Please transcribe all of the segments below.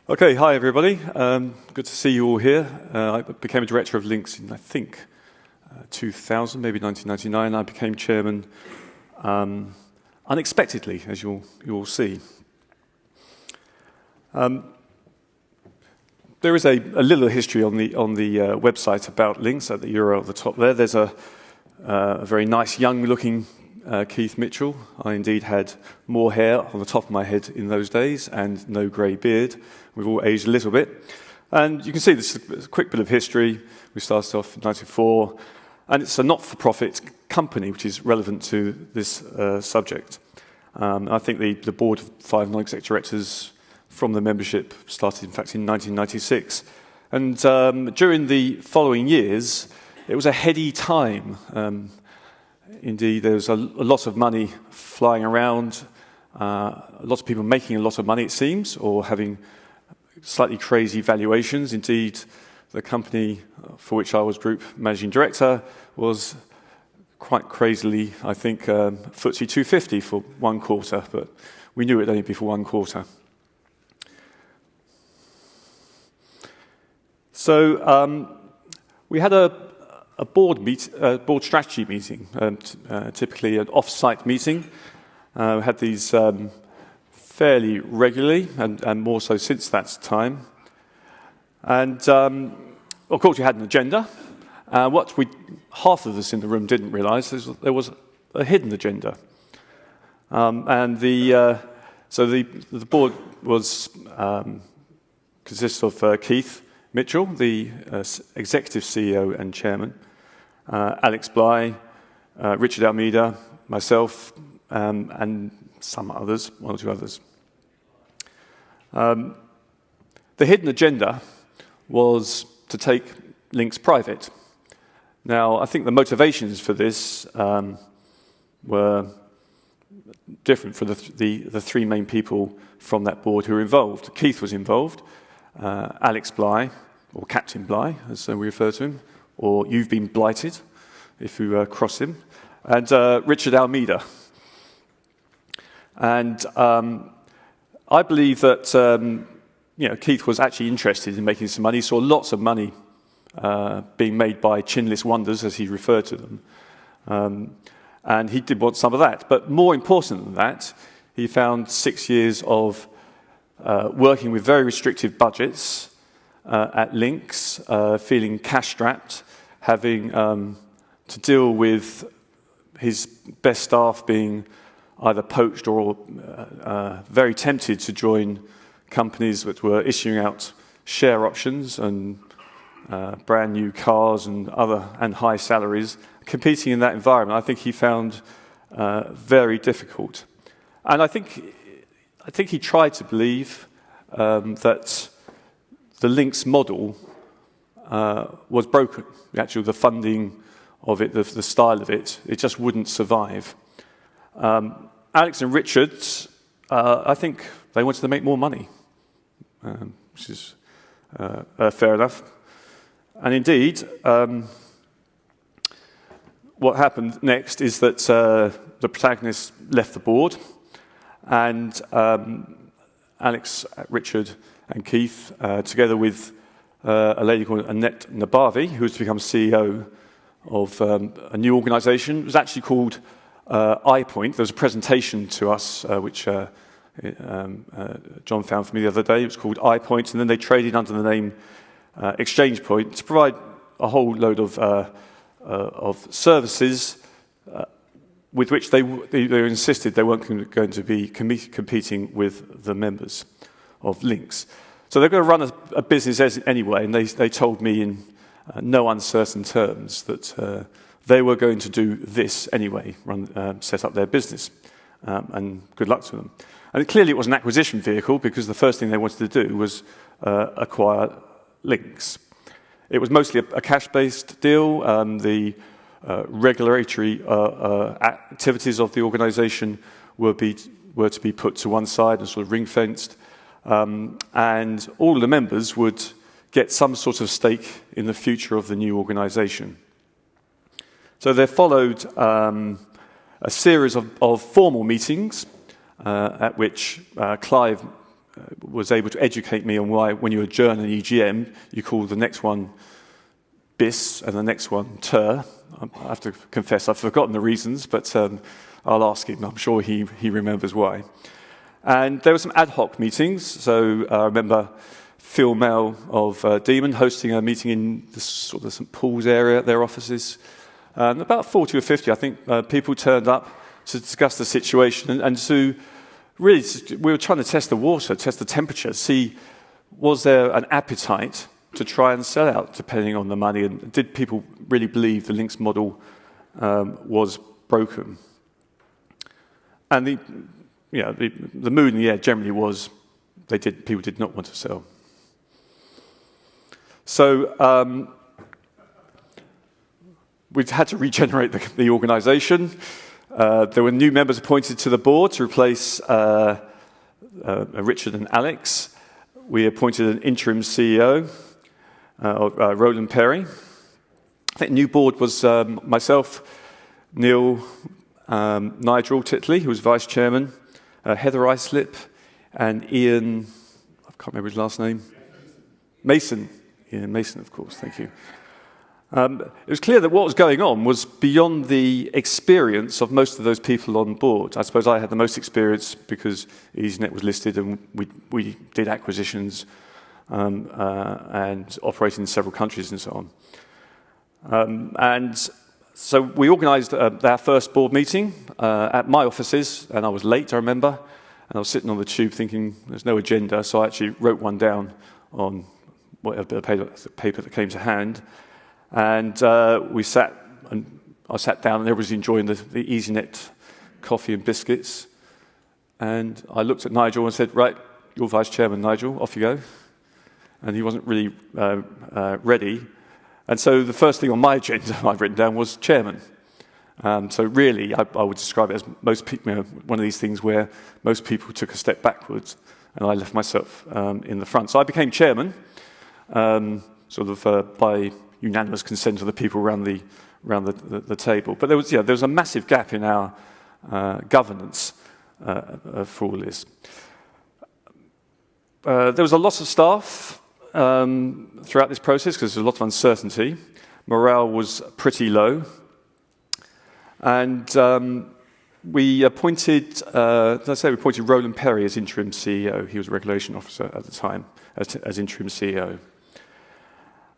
Okay, hi everybody. Good to see you all here. I became a director of LINX in, I think, 2000, maybe 1999. I became chairman unexpectedly, as you'll see. There is a little history on the website about LINX at the URL at the top there. There's a very nice young-looking Keith Mitchell. I indeed had more hair on the top of my head in those days and no grey beard. We've all aged a little bit. And you can see this is a quick bit of history. We started off in 1994, and it's a not-for-profit company which is relevant to this subject. I think the board of 5 non-exec directors from the membership started, in fact, in 1996. And during the following years, it was a heady time. Indeed, there was a lot of money flying around, lots of people making a lot of money, it seems, or having slightly crazy valuations. Indeed, the company for which I was group managing director was quite crazily, I think, FTSE 250 for one quarter, but we knew it'd only be for one quarter. So we had a board strategy meeting, typically an off-site meeting. We had these fairly regularly, and more so since that time. And of course, we had an agenda. What half of us in the room didn't realise is there was a hidden agenda. So the board was consists of Keith Mitchell, the executive CEO and chairman, Alex Bly, Richard Almeida, myself, and some others, one or two others. The hidden agenda was to take LINX private. Now, I think the motivations for this were different for the three main people from that board who were involved. Keith was involved, Alex Bly, or Captain Bly, as we refer to him, or you've been blighted, if you cross him, and Richard Almeida. And I believe that Keith was actually interested in making some money. He saw lots of money being made by chinless wonders, as he referred to them. And he did want some of that. But more important than that, he found 6 years of working with very restrictive budgets at LINX, feeling cash-strapped, having to deal with his best staff being either poached or very tempted to join companies that were issuing out share options and brand new cars and high salaries. Competing in that environment, I think he found very difficult. And I think he tried to believe that the LINX model was broken. Actually, the funding of it, the style of it just wouldn't survive. Alex and Richard, I think they wanted to make more money, which is fair enough. And indeed, what happened next is that the protagonists left the board, and Alex, Richard, and Keith, together with a lady called Annette Nabavi, who was to become CEO of a new organisation. It was actually called iPoint. There was a presentation to us, which John found for me the other day. It was called iPoint, and then they traded under the name Exchange Point to provide a whole load of services with which they insisted they weren't going to be competing with the members of LINX. So they're going to run a business anyway, and they told me in no uncertain terms that they were going to do this anyway, set up their business, and good luck to them. And clearly it was an acquisition vehicle because the first thing they wanted to do was acquire LINX. It was mostly a cash-based deal. The regulatory activities of the organisation were to be put to one side and sort of ring-fenced, and all of the members would get some sort of stake in the future of the new organisation. So there followed a series of formal meetings at which Clive was able to educate me on why, when you adjourn an EGM, you call the next one bis and the next one ter. I have to confess, I've forgotten the reasons, but I'll ask him. I'm sure he remembers why. And there were some ad hoc meetings. So I remember Phil Mell of Demon hosting a meeting in the sort of St Paul's area at their offices. About 40 or 50, I think, people turned up to discuss the situation and to really, we were trying to test the water, test the temperature, see was there an appetite to try and sell out depending on the money, and did people really believe the LINX model was broken? And the mood in the air generally was people did not want to sell. So we've had to regenerate the organisation. There were new members appointed to the board to replace Richard and Alex. We appointed an interim CEO, Roland Perry. I think the new board was myself, Neil, Nigel Titley, who was vice chairman, Heather Islip, and Ian, I can't remember his last name, Mason. Ian Mason, of course, thank you. It was clear that what was going on was beyond the experience of most of those people on board. I suppose I had the most experience because EasyNet was listed and we did acquisitions and operated in several countries and so on. And so we organised our first board meeting at my offices, and I was late, I remember, and I was sitting on the tube thinking there's no agenda, so I actually wrote one down on whatever paper that came to hand. And I sat down, and everybody was enjoying the EasyNet coffee and biscuits. And I looked at Nigel and said, right, you're vice chairman, Nigel, off you go. And he wasn't really ready. And so the first thing on my agenda I've written down was chairman. So really, I would describe it as most people, one of these things where most people took a step backwards, and I left myself in the front. So I became chairman, by unanimous consent of the people around the table. But there was a massive gap in our governance for all this. There was a loss of staff throughout this process because there was a lot of uncertainty. Morale was pretty low. And we appointed Roland Perry as interim CEO. He was a regulation officer at the time as interim CEO.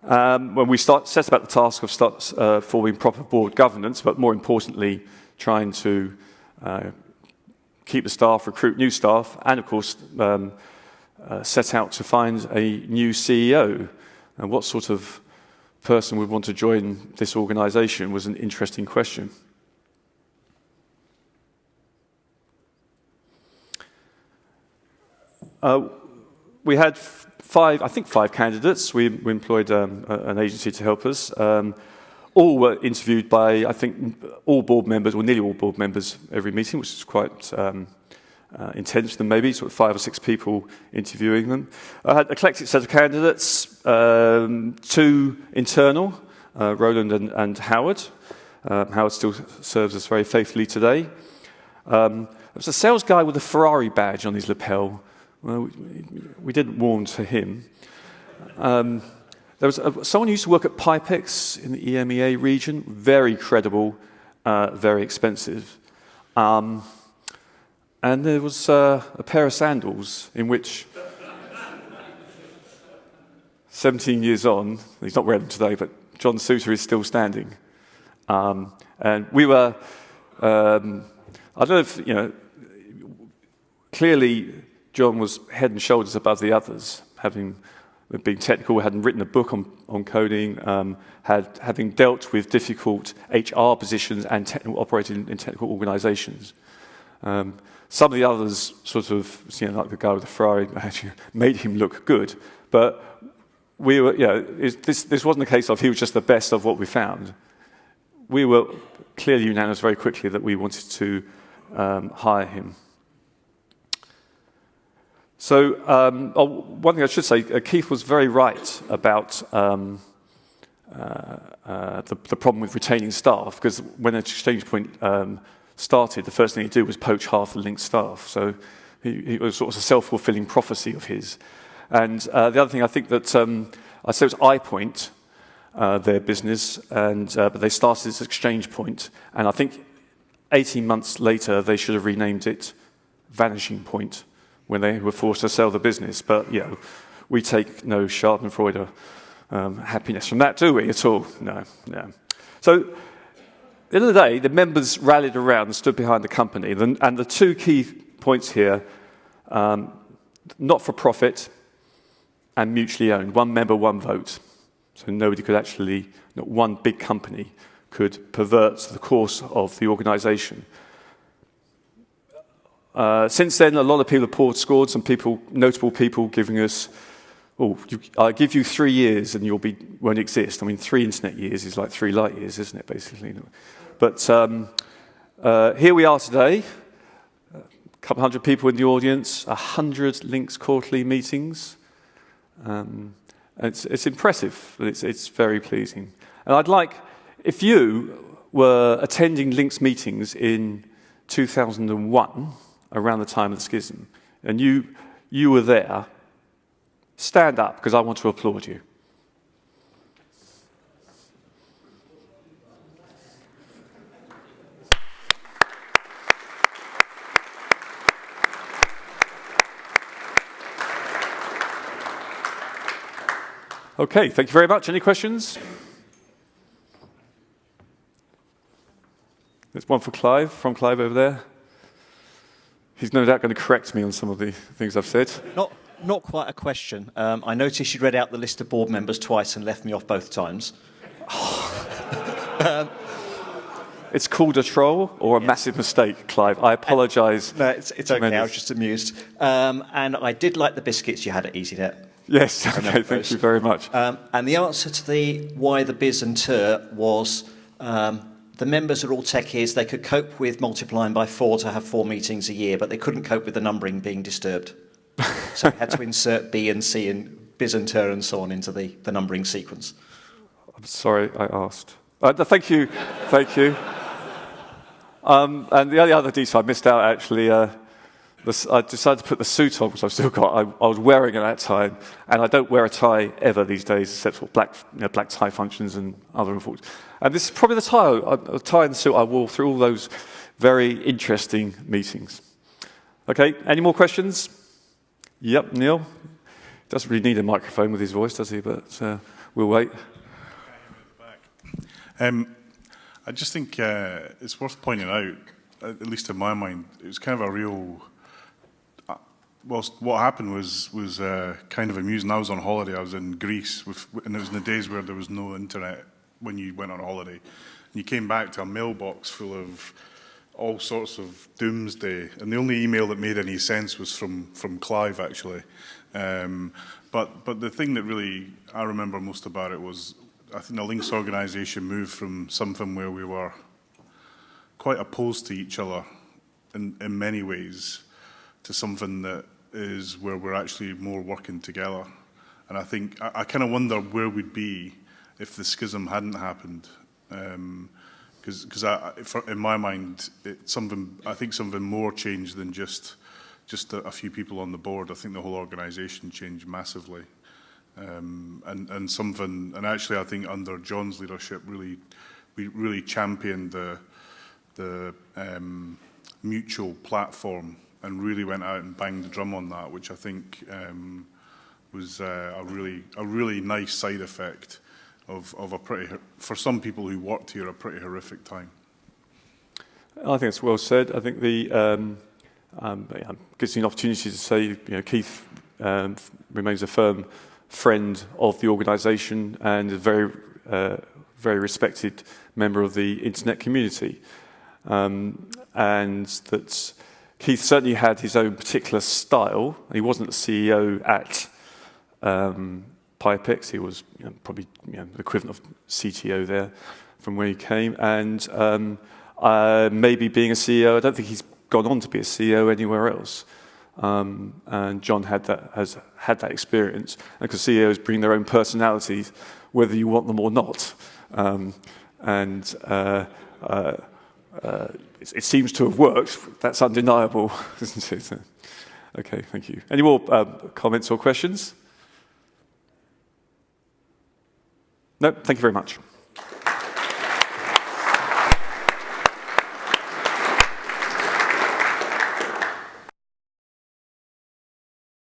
When we set about the task of forming proper board governance, but more importantly, trying to keep the staff, recruit new staff, and of course, set out to find a new CEO. And what sort of person would want to join this organisation was an interesting question. We had five candidates. We employed an agency to help us. All were interviewed by, I think, all board members, or nearly all board members, every meeting, which is quite intense for them, maybe, sort of 5 or 6 people interviewing them. I had an eclectic set of candidates, 2 internal, Roland and Howard. Howard still serves us very faithfully today. There was a sales guy with a Ferrari badge on his lapel. Well, we didn't warn to him. There was someone who used to work at Pipex in the EMEA region, very credible, very expensive. And there was a pair of sandals in which 17 years on, he's not wearing them today, but John Souter is still standing. And we were, I don't know if, clearly John was head and shoulders above the others, having been technical, hadn't written a book on coding, having dealt with difficult HR positions and operating in technical organisations. Some of the others sort of, like the guy with the Ferrari, made him look good, but we were, this wasn't a case of he was just the best of what we found. We were clearly unanimous very quickly that we wanted to hire him. So one thing I should say, Keith was very right about the problem with retaining staff, because when Exchange Point started, the first thing he did was poach half the LINX staff. So It was sort of a self-fulfilling prophecy of his. And the other thing I think that I said was iPoint, their business, but they started this exchange point, and I think 18 months later they should have renamed it Vanishing Point when they were forced to sell the business. But we take no Schadenfreude happiness from that, do we, at all? No. So at the end of the day, the members rallied around and stood behind the company. And the two key points here, not for profit and mutually owned, one member, one vote. So nobody could actually, not one big company could pervert the course of the organisation. Since then, a lot of people have scored, some people, notable people giving us, I'll give you 3 years and won't exist. I mean, 3 internet years is like 3 light years, isn't it, basically? But here we are today, a couple hundred people in the audience, 100 LINX quarterly meetings. It's impressive, but it's very pleasing. And I'd like, if you were attending LINX meetings in 2001, around the time of the schism, and you were there, stand up, because I want to applaud you. Okay, thank you very much. Any questions? There's one for Clive, from Clive over there. He's no doubt going to correct me on some of the things I've said. Not quite a question. I noticed you read out the list of board members twice and left me off both times. It's called a troll or a massive mistake, Clive. I apologise. No, it's okay. I was just amused. And I did like the biscuits you had at EasyNet. Yes, okay, thank you very much. And the answer to the why the biz and tur was the members are all techies. They could cope with multiplying by 4 to have 4 meetings a year, but they couldn't cope with the numbering being disturbed. So we had to insert B and C and biz and tur and so on into the numbering sequence. I'm sorry I asked. Thank you. And the only other detail I missed out, actually, I decided to put the suit on, which I've still got. I was wearing it at that time, and I don't wear a tie ever these days, except for black tie functions and other unfortunate. And this is probably the tie and suit I wore through all those very interesting meetings. Okay, any more questions? Yep, Neil. Doesn't really need a microphone with his voice, does he? But we'll wait. I just think it's worth pointing out, at least in my mind, it was kind of a real. Well, what happened was kind of amusing. I was on holiday. I was in Greece, and it was in the days where there was no internet when you went on holiday. And you came back to a mailbox full of all sorts of doomsday, and the only email that made any sense was from Clive, actually. But the thing that really I remember most about it was, I think the LINX organisation moved from something where we were quite opposed to each other in many ways to something that is where we're actually more working together. And I think, I kind of wonder where we'd be if the schism hadn't happened. Because in my mind, I think something more changed than just a few people on the board. I think the whole organisation changed massively. And actually I think under John's leadership, we really championed the mutual platform and really went out and banged the drum on that, which I think was a really nice side effect of a pretty, for some people who worked here, a pretty horrific time. I think it's well said. I think gives me an opportunity to say, Keith remains a firm friend of the organisation and a very, very respected member of the internet community. And that Keith certainly had his own particular style. He wasn't the CEO at Pipex. He was probably the equivalent of CTO there from where he came. And maybe being a CEO, I don't think he's gone on to be a CEO anywhere else. And John has had that experience. And because CEOs bring their own personalities, whether you want them or not. It seems to have worked. That's undeniable, isn't it? Okay, thank you. Any more comments or questions? No, thank you very much.